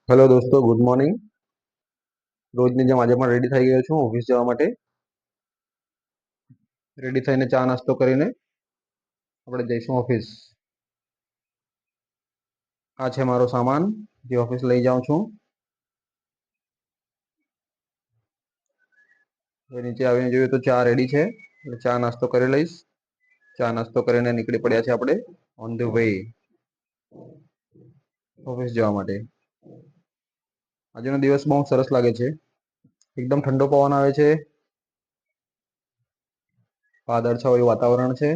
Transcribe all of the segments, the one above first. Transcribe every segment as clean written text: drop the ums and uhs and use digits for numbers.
Hello દોસ્તો, good morning. રોજની જેમ આજે પણ રેડી થઈ ગયો છું ઓફિસ જવા માટે. રેડી થઈને ચા નાસ્તો કરીને આપણે જઈશું ઓફિસ. આ છે મારો સામાન જે ઓફિસ લઈ જાઉં છું. હવે નીચે આવીને જોઈએ તો ચા રેડી છે, એટલે ચા નાસ્તો કરી લઈશ. ચા નાસ્તો કરીને નીકળી પડ્યા છે આપણે ઓન ધ વે ઓફિસ જવા માટે. આજનો દિવસ બહુ સરસ લાગે છે. એકદમ ઠંડો પવન આવે છે, વાદળછાયું વાતાવરણ છે.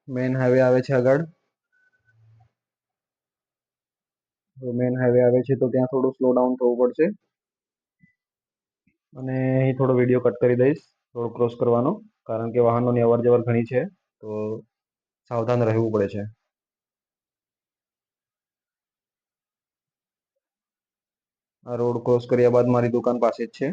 મેન હાઈવે આવે છે આગળ. મેન હાઈવે આવે છે તો ત્યાં થોડું સ્લો ડાઉન થવું પડશે અને અહીં થોડો વિડીયો કટ કરી દઈશ રોડ ક્રોસ કરવાનો, કારણ કે વાહનોની અવર જવર ઘણી છે તો સાવધાન રહેવું પડે છે. આ રોડ ક્રોસ કર્યા બાદ મારી દુકાન પાસે જ છે.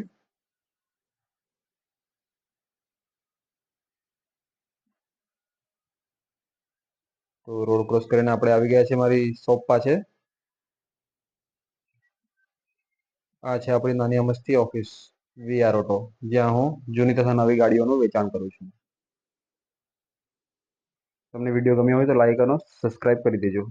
તો રોડ ક્રોસ કરીને આપણે આવી ગયા છે મારી શોપ પાસે. આ છે આપણી નાની અમસ્તી ઓફિસ વીઆર ઓટો, જ્યાં હું જૂની તથા નવી ગાડીઓનું વેચાણ કરું છું. તમને વિડીયો ગમ્યો હોય તો લાઈક અને સબસ્ક્રાઇબ કરી દેજો.